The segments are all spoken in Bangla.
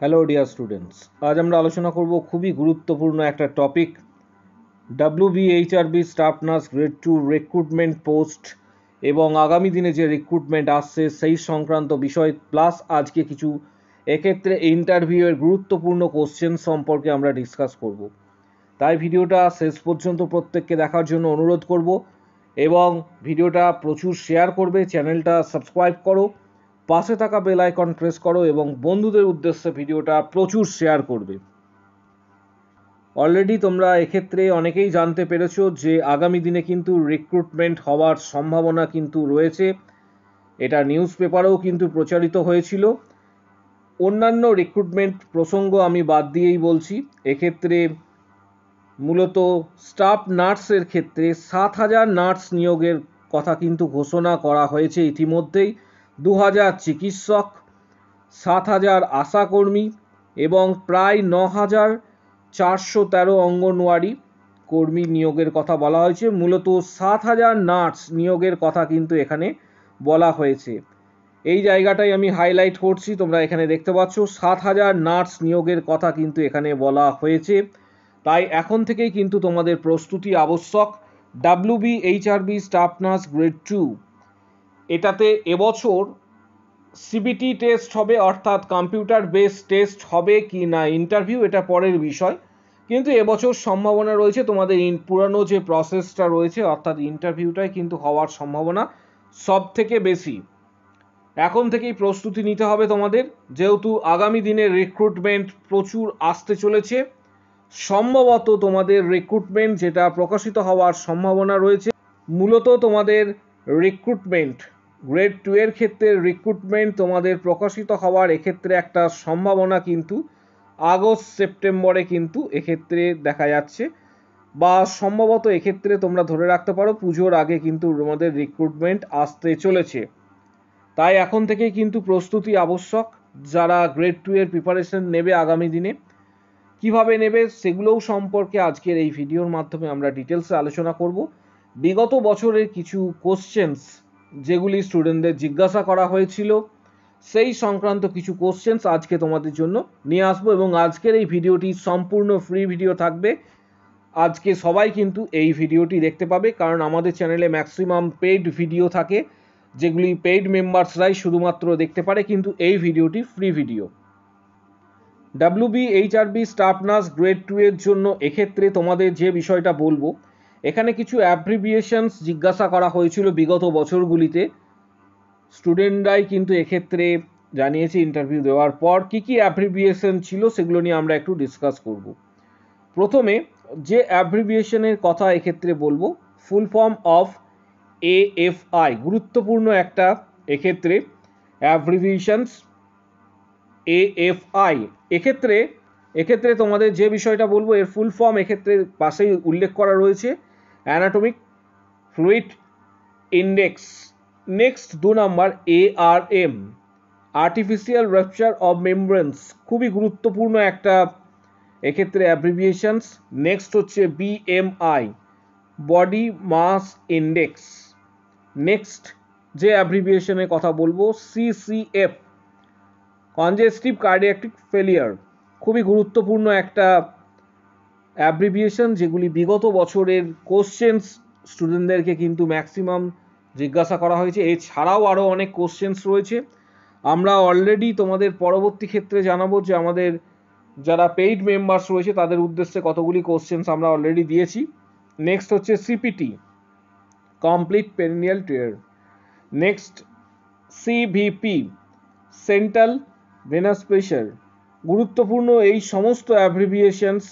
হ্যালো ডিয়ার স্টুডেন্টস, আজ আমরা আলোচনা করব খুবই গুরুত্বপূর্ণ একটা topic, WBHRB staff nurse grade 2 recruitment post এবং আগামী দিনে যে রিক্রুটমেন্ট আসছে সেই সংক্রান্ত বিষয়, প্লাস আজকে কিছু এক্ষেত্রে ইন্টারভিউয়ের গুরুত্বপূর্ণ কোশ্চেন সম্পর্কে আমরা ডিসকাস করব। তাই ভিডিওটা শেষ পর্যন্ত প্রত্যেককে দেখার জন্য অনুরোধ করব এবং ভিডিওটা প্রচুর শেয়ার করবে, চ্যানেলটা সাবস্ক্রাইব করো, পাশে থাকা বেল আইকন প্রেস করো এবং বন্ধুদের উদ্দেশ্যে ভিডিওটা প্রচুর শেয়ার করবে। অলরেডি তোমরা এক্ষেত্রে অনেকেই জানতে পেরেছো যে আগামী দিনে কিন্তু রিক্রুটমেন্ট হওয়ার সম্ভাবনা কিন্তু রয়েছে। এটা নিউজ পেপারেও কিন্তু প্রচারিত হয়েছিল। অন্যান্য রিক্রুটমেন্ট প্রসঙ্গ আমি বাদ দিয়েই বলছি, এক্ষেত্রে মূলত স্টাফ নার্সের ক্ষেত্রে 7,000 নার্স নিয়োগের কথা কিন্তু ঘোষণা করা হয়েছে ইতিমধ্যেই। 2,000 চিকিৎসক, 7,000 আশাকর্মী এবং প্রায় 9,413 অঙ্গনওয়াড়ি কর্মী নিয়োগের কথা বলা হয়েছে। মূলত 7,000 নার্স নিয়োগের কথা কিন্তু এখানে বলা হয়েছে। এই জায়গাটাই আমি হাইলাইট করছি, তোমরা এখানে দেখতে পাচ্ছ 7,000 নার্স নিয়োগের কথা কিন্তু এখানে বলা হয়েছে। তাই এখন থেকেই কিন্তু তোমাদের প্রস্তুতি আবশ্যক। WBHRB স্টাফ নার্স গ্রেড 2, এটাতে এবছর সিবিটি টেস্ট হবে, অর্থাৎ কম্পিউটার বেস টেস্ট হবে কি না ইন্টারভিউ এটা পরের বিষয়, কিন্তু এবছর সম্ভাবনা রয়েছে তোমাদের পুরানো যে প্রসেসটা রয়েছে অর্থাৎ ইন্টারভিউটাই কিন্তু হওয়ার সম্ভাবনা সব থেকে বেশি। এখন থেকেই প্রস্তুতি নিতে হবে তোমাদের, যেহেতু আগামী দিনে রিক্রুটমেন্ট প্রচুর আসতে চলেছে। সম্ভবত তোমাদের রিক্রুটমেন্ট যেটা প্রকাশিত হওয়ার সম্ভাবনা রয়েছে, মূলত তোমাদের রিক্রুটমেন্ট গ্রেড 2 এর ক্ষেত্রে রিক্রুটমেন্ট তোমাদের প্রকাশিত হওয়ার এক্ষেত্রে একটা সম্ভাবনা কিন্তু আগস্ট সেপ্টেম্বরে কিন্তু এক্ষেত্রে দেখা যাচ্ছে, বা সম্ভবত এক্ষেত্রে তোমরা ধরে রাখতে পারো পুজোর আগে কিন্তু তোমাদের রিক্রুটমেন্ট আসতে চলেছে। তাই এখন থেকেই কিন্তু প্রস্তুতি আবশ্যক। যারা গ্রেড 2 এর প্রিপারেশন নেবে আগামী দিনে, কিভাবে নেবে সেগুলোও সম্পর্কে আজকের এই ভিডিওর মাধ্যমে আমরা ডিটেলসে আলোচনা করব। বিগত বছরের কিছু কোশ্চেন্স যেগুলি স্টুডেন্টদের জিজ্ঞাসা করা হয়েছিল, সেই সংক্রান্ত কিছু কোশ্চেন্স আজকে তোমাদের জন্য নিয়ে আসবো এবং আজকের এই ভিডিওটি সম্পূর্ণ ফ্রি ভিডিও থাকবে। আজকে সবাই কিন্তু এই ভিডিওটি দেখতে পাবে, কারণ আমাদের চ্যানেলে ম্যাক্সিমাম পেইড ভিডিও থাকে যেগুলি পেইড মেম্বার্সরাই শুধুমাত্র দেখতে পারে, কিন্তু এই ভিডিওটি free video. WBHRB staff nurse grade 2 এর জন্য এক্ষেত্রে তোমাদের যে বিষয়টা বলবো, এখানে কিছু অ্যাব্রিভিয়েশনস জিজ্ঞাসা করা হয়েছিল বিগত বছরগুলিতে। স্টুডেন্টরাই কিন্তু এক্ষেত্রে জানিয়েছে ইন্টারভিউ দেওয়ার পর কী কী অ্যাব্রিভিয়েশন ছিল সেগুলো নিয়ে আমরা একটু ডিসকাস করব। প্রথমে যে অ্যাব্রিভিয়েশনের কথা এক্ষেত্রে বলবো, ফুল ফর্ম অফ AFI, গুরুত্বপূর্ণ একটা এক্ষেত্রে অ্যাব্রিভিয়েশনস AFI। এক্ষেত্রে তোমাদের যে বিষয়টা বলবো এর ফুল ফর্ম এক্ষেত্রে পাশেই উল্লেখ করা রয়েছে, anatomic fluid index. Next 2 number ARM, artificial rupture of membranes, খুবই গুরুত্বপূর্ণ একটা এক্ষেত্রে অ্যাব্রিভিয়েশনস। নেক্সট হচ্ছে BMI, body mass index. Next যে অ্যাব্রিভিয়েশনের কথা বলবো, CCF, কনজেস্টিভ কার্ডিয়াক ফেলিয়ার, খুবই গুরুত্বপূর্ণ একটা অ্যাব্রিভিয়েশন যেগুলি বিগত বছরের কোশ্চেন্স স্টুডেন্টদেরকে কিন্তু ম্যাক্সিমাম জিজ্ঞাসা করা হয়েছে। এছাড়াও আরও অনেক কোশ্চেন্স রয়েছে, আমরা অলরেডি তোমাদের পরবর্তী ক্ষেত্রে জানাবো যে আমাদের যারা পেইড মেম্বার্স রয়েছে তাদের উদ্দেশ্যে কতগুলি কোশ্চেন্স আমরা অলরেডি দিয়েছি। নেক্সট হচ্ছে CPT, complete perineal tear. Next CVP, central venous pressure, গুরুত্বপূর্ণ এই সমস্ত অ্যাব্রিভিয়েশনস।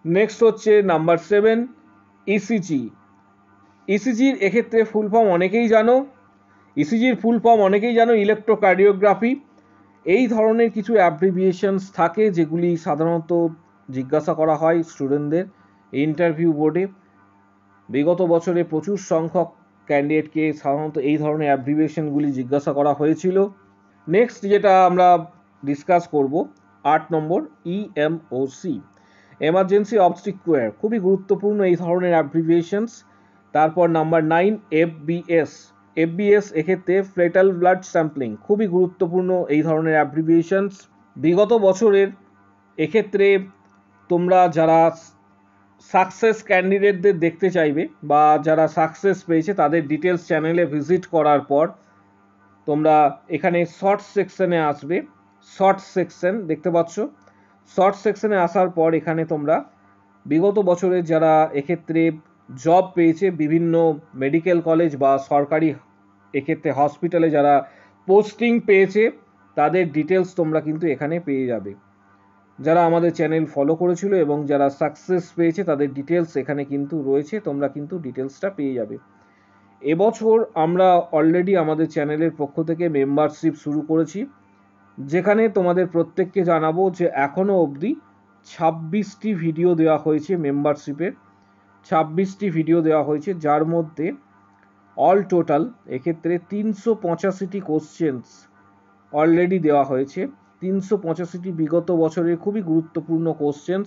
নেক্সট হচ্ছে নাম্বার 7 ECG। ইসিজির এক্ষেত্রে ফুল ফর্ম অনেকেই জানো, ইসিজির ফুল ফর্ম অনেকেই জানো, ইলেকট্রোকার্ডিওগ্রাফি। এই ধরনের কিছু অ্যাব্রিভিয়েশনস থাকে যেগুলি সাধারণত জিজ্ঞাসা করা হয় স্টুডেন্টদের ইন্টারভিউ বোর্ডে। বিগত বছরে প্রচুর সংখ্যক ক্যান্ডিডেটকে সাধারণত এই ধরনের অ্যাব্রিভিয়েশনগুলি জিজ্ঞাসা করা হয়েছিল। নেক্সট যেটা আমরা ডিসকাস করব 8 নম্বর EMOC, এমার্জেন্সি অবস্ট্রিকুয়ার, খুবই গুরুত্বপূর্ণ এই ধরনের অ্যাব্রিভিয়েশনস। তারপর নাম্বার 9 FBS, এক্ষেত্রে ফেটাল ব্লাড স্যাম্পলিং, খুবই গুরুত্বপূর্ণ এই ধরনের অ্যাব্রিভিয়েশনস। বিগত বছরের এক্ষেত্রে তোমরা যারা সাকসেস ক্যান্ডিডেটদের দেখতে চাইবে বা যারা সাকসেস পেয়েছে তাদের ডিটেলস চ্যানেলে ভিজিট করার পর তোমরা এখানে শর্ট সেকশনে আসবে। শর্ট সেকশন দেখতে পাচ্ছ, শর্ট সেকশনে আসার পর এখানে তোমরা বিগত বছরের যারা এক্ষেত্রে জব পেয়েছে বিভিন্ন মেডিকেল কলেজ বা সরকারি এক্ষেত্রে হসপিটালে যারা পোস্টিং পেয়েছে তাদের ডিটেলস তোমরা কিন্তু এখানে পেয়ে যাবে। যারা আমাদের চ্যানেল ফলো করেছিল এবং যারা সাকসেস পেয়েছে তাদের ডিটেলস এখানে কিন্তু রয়েছে, তোমরা কিন্তু ডিটেলসটা পেয়ে যাবে। এবছর আমরা অলরেডি আমাদের চ্যানেলের পক্ষ থেকে মেম্বারশিপ শুরু করেছি, যেখানে তোমাদের প্রত্যেককে জানাবো যে এখনও অবধি 26টি ভিডিও দেওয়া হয়েছে মেম্বারশিপের। 26টি ভিডিও দেওয়া হয়েছে, যার মধ্যে অল টোটাল এক্ষেত্রে 385টি কোশ্চেন্স অলরেডি দেওয়া হয়েছে। 385টি বিগত বছরের খুবই গুরুত্বপূর্ণ কোশ্চেন্স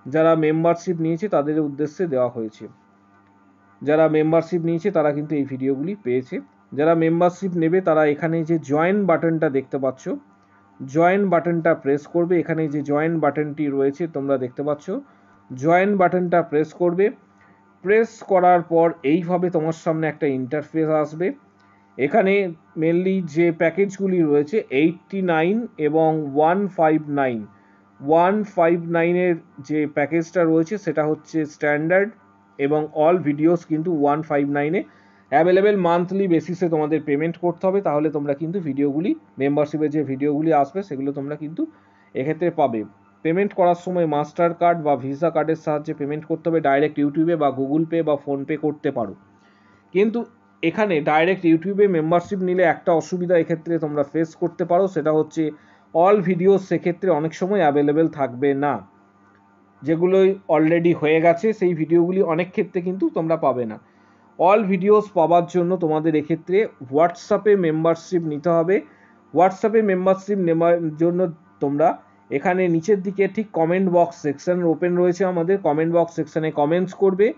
যারা মেম্বারশিপ নিয়েছে তাদের উদ্দেশ্যে দেওয়া হয়েছে। যারা মেম্বারশিপ নিয়েছে তারা কিন্তু এই ভিডিওগুলি পেয়েছে। যারা মেম্বারশিপ নেবে তারা এখানে যে জয়েন বাটনটা দেখতে পাচ্ছ, জয়েন বাটনটা প্রেস করবে। এখানে যে জয়েন বাটনটি রয়েছে তোমরা দেখতে পাচ্ছ, জয়েন বাটনটা প্রেস করবে। প্রেস করার পর এইভাবে তোমার সামনে একটা ইন্টারফেস আসবে। এখানে মেনলি যে প্যাকেজগুলি রয়েছে 89 এবং 159, 159-এর যে প্যাকেজটা রয়েছে সেটা হচ্ছে স্ট্যান্ডার্ড এবং অল ভিডিওস কিন্তু 159-এ অ্যাভেলেবেল। মান্থলি বেসিসে তোমাদের পেমেন্ট করতে হবে, তাহলে তোমরা কিন্তু ভিডিওগুলি মেম্বারশিপের যে ভিডিওগুলি আসবে সেগুলো তোমরা কিন্তু এক্ষেত্রে পাবে। পেমেন্ট করার সময় মাস্টার কার্ড বা ভিসা কার্ডের সাহায্যে পেমেন্ট করতে হবে। ডাইরেক্ট ইউটিউবে বা গুগল পে বা ফোনপে করতে পারো, কিন্তু এখানে ডাইরেক্ট ইউটিউবে মেম্বারশিপ নিলে একটা অসুবিধা এক্ষেত্রে তোমরা ফেস করতে পারো, সেটা হচ্ছে অল ভিডিওস সেক্ষেত্রে অনেক সময় অ্যাভেলেবেল থাকবে না। যেগুলোই অলরেডি হয়ে গেছে সেই ভিডিওগুলি অনেক ক্ষেত্রে কিন্তু তোমরা পাবে না। অল ভিডিওস পাওয়ার জন্য তোমাদের এক্ষেত্রে হোয়াটসঅ্যাপে মেম্বারশিপ নিতে হবে। হোয়াটসঅ্যাপে মেম্বারশিপ নেওয়ার জন্য তোমরা এখানে নিচের দিকে ঠিক কমেন্ট বক্স সেকশন ওপেন রয়েছে, আমাদের কমেন্ট বক্স সেকশনে কমেন্টস করবে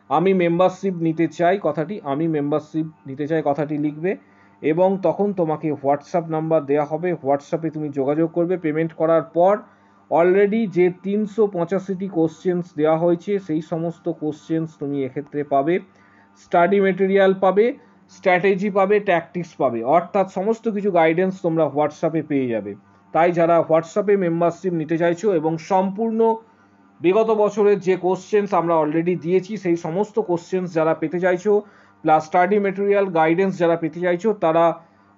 আমি মেম্বারশিপ নিতে চাই কথাটি, আমি মেম্বারশিপ নিতে চাই কথাটি লিখবে এবং তখন তোমাকে হোয়াটসঅ্যাপ নাম্বার দেওয়া হবে। হোয়াটসঅ্যাপে তুমি যোগাযোগ করবে। পেমেন্ট করার পর অলরেডি যে 385টি কোশ্চেন্স দেওয়া হয়েছে সেই সমস্ত কোশ্চেন্স তুমি এক্ষেত্রে পাবে। স্টাডি মেটেরিয়াল পাবে, স্ট্র্যাটেজি পাবে, ট্যাকটিক্স পাবে, অর্থাৎ সমস্ত কিছু গাইডেন্স তোমরা হোয়াটসঅ্যাপে পেয়ে যাবে। তাই যারা হোয়াটসঅ্যাপে মেম্বারশিপ নিতে চাইছো এবং সম্পূর্ণ বিগত বছরের যে কোশ্চেন্স আমরা অলরেডি দিয়েছি সেই সমস্ত কোশ্চেন্স যারা পেতে চাইছো প্লাস স্টাডি মেটেরিয়াল গাইডেন্স যারা পেতে চাইছো তারা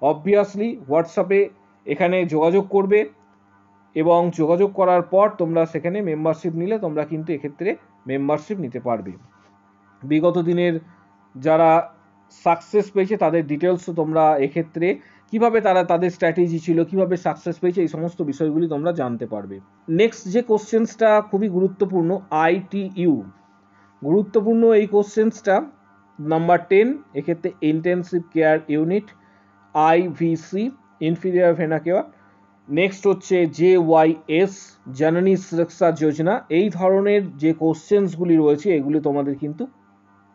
অবভিয়াসলি হোয়াটসঅ্যাপে এখানে যোগাযোগ করবে এবং যোগাযোগ করার পর তোমরা সেখানে মেম্বারশিপ নিলে তোমরা কিন্তু এক্ষেত্রে মেম্বারশিপ নিতে পারবে। বিগত দিনের যারা সাকসেস পেয়েছে তাদের ডিটেলসও তোমরা এক্ষেত্রে কিভাবে তারা তাদের স্ট্র্যাটেজি ছিল, কিভাবে সাকসেস পেয়েছে, এই সমস্ত বিষয়গুলি তোমরা জানতে পারবে। নেক্সট যে কোশ্চেন্সটা খুবই গুরুত্বপূর্ণ, ITU গুরুত্বপূর্ণ এই কোশ্চেন্সটা নাম্বার 10 এক্ষেত্রে intensive care unit IVC inferior vena care. Next হচ্ছে JYS জননী সুরক্ষা যোজনা। এই ধরনের যে কোশ্চেন্সগুলি রয়েছে এগুলি তোমাদের কিন্তু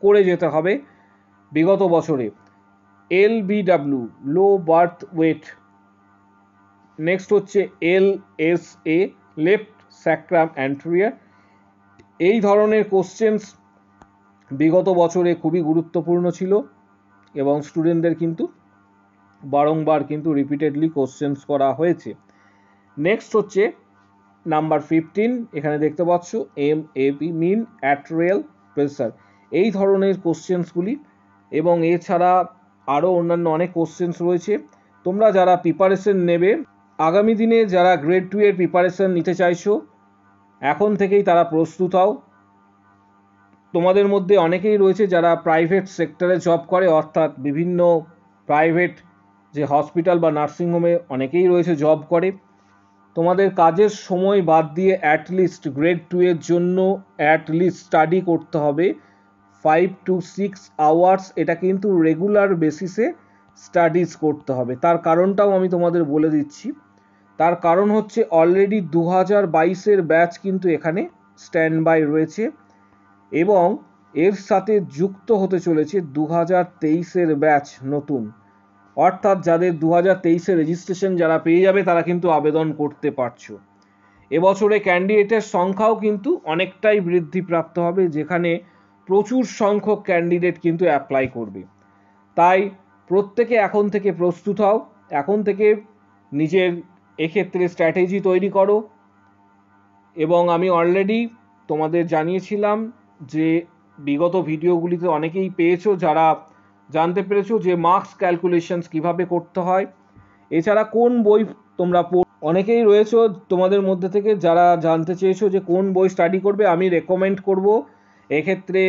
করে যেতে হবে বিগত বছরে। LBW low birth weight. Next হচ্ছে LSA লেফট স্যাক্রাম অ্যান্টেরিয়র। এই ধরনের কোশ্চেন্স বিগত বছরে খুবই গুরুত্বপূর্ণ ছিল এবং স্টুডেন্টদের কিন্তু বারংবার কিন্তু রিপিটেডলি কোশ্চেন্স করা হয়েছে। নেক্সট হচ্ছে নাম্বার 15, এখানে দেখতে পাচ্ছ MAP মিন আর্টেরিয়াল প্রেসার। এই ধরনের কোশ্চেন্সগুলি এবং এছাড়া আরও অন্যান্য অনেক কোশ্চেন্স রয়েছে। তোমরা যারা প্রিপারেশন নেবে আগামী দিনে, যারা গ্রেড 2 এর প্রিপারেশন নিতে চাইছো এখন থেকেই তারা প্রস্তুত হও। তোমাদের মধ্যে অনেকেই রয়েছে যারা প্রাইভেট সেক্টরে জব করে, অর্থাৎ বিভিন্ন প্রাইভেট যে হসপিটাল বা নার্সিংহোমে অনেকেই রয়েছে জব করে। তোমাদের কাজের সময় বাদ দিয়ে অ্যাটলিস্ট গ্রেড 2 এর জন্য অ্যাটলিস্ট স্টাডি করতে হবে 5 to 6 আওয়ার্স। এটা কিন্তু রেগুলার বেসিসে স্টাডিজ করতে হবে। তার কারণটাও আমি তোমাদের বলে দিচ্ছি। তার কারণ হচ্ছে অলরেডি 2022-এর ব্যাচ কিন্তু এখানে স্ট্যান্ড বাই রয়েছে এবং এর সাথে যুক্ত হতে চলেছে 2023-এর ব্যাচ নতুন। অর্থাৎ যাদের 2023-এ রেজিস্ট্রেশন যারা পেয়ে যাবে তারা কিন্তু আবেদন করতে পারছো। এবছরে ক্যান্ডিডেটের সংখ্যাও কিন্তু অনেকটাই বৃদ্ধিপ্রাপ্ত হবে, যেখানে প্রচুর সংখ্যক ক্যান্ডিডেট কিন্তু অ্যাপ্লাই করবে। তাই প্রত্যেকে এখন থেকে প্রস্তুত হও, এখন থেকে নিজের এক্ষেত্রে স্ট্র্যাটেজি তৈরি করো। এবং আমি অলরেডি তোমাদের জানিয়েছিলাম যে বিগত ভিডিওগুলিতে অনেকেই পেয়েছো যারা জানতে পেরেছো যে মার্কস ক্যালকুলেশনস কিভাবে করতে হয়। এছাড়া কোন বই তোমরা অনেকেই রয়েছো তোমাদের মধ্যে থেকে যারা জানতে চেয়েছো যে কোন বই স্টাডি করবে। আমি রেকমেন্ড করব এক্ষেত্রে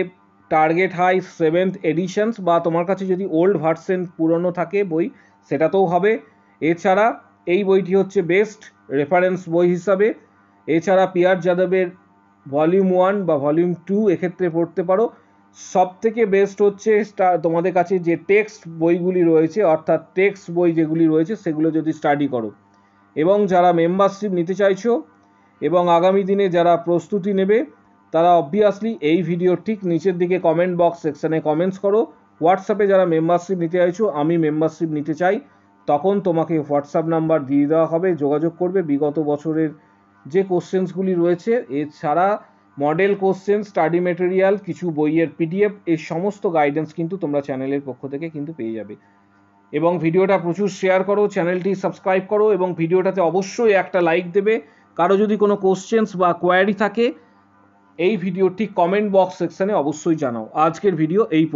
টার্গেট হাই 7th এডিশনস, বা তোমার কাছে যদি ওল্ড ভার্সন পুরনো থাকে বই সেটাতেও হবে। এছাড়া এই বইটি হচ্ছে বেস্ট রেফারেন্স বই হিসাবে। এছাড়া পিয়ার যাদবের ভলিউম 1 বা ভলিউম 2 এক্ষেত্রে পড়তে পারো। সব থেকে বেস্ট হচ্ছে তোমাদের কাছে যে টেক্সট বইগুলি রয়েছে, অর্থাৎ টেক্সট বই যেগুলি রয়েছে সেগুলো যদি স্টাডি করো। এবং যারা মেম্বারশিপ নিতে চাইছো এবং আগামী দিনে যারা প্রস্তুতি নেবে তারা অবভিয়াসলি এই ভিডিওর ঠিক নিচের দিকে কমেন্ট বক্স সেকশানে কমেন্টস করো। হোয়াটসঅ্যাপে যারা মেম্বারশিপ নিতে চাইছো, আমি মেম্বারশিপ নিতে চাই, তখন তোমাকে হোয়াটসঅ্যাপ নাম্বার দিয়ে দেওয়া হবে, যোগাযোগ করবে। বিগত বছরের যে কোশ্চেন্সগুলি রয়েছে, এছাড়া মডেল কোশ্চেন, স্টাডি মেটেরিয়াল, কিছু বইয়ের পিডিএফ, এই সমস্ত গাইডেন্স কিন্তু তোমরা চ্যানেলের পক্ষ থেকে কিন্তু পেয়ে যাবে। এবং ভিডিওটা প্রচুর শেয়ার করো, চ্যানেলটি সাবস্ক্রাইব করো এবং ভিডিওটাতে অবশ্যই একটা লাইক দেবে। কারো যদি কোনো কোশ্চেন্স বা কোয়ারি থাকে এই ভিডিওর ঠিক কমেন্ট বক্স সেকশনে অবশ্যই জানাও। আজকের ভিডিও এই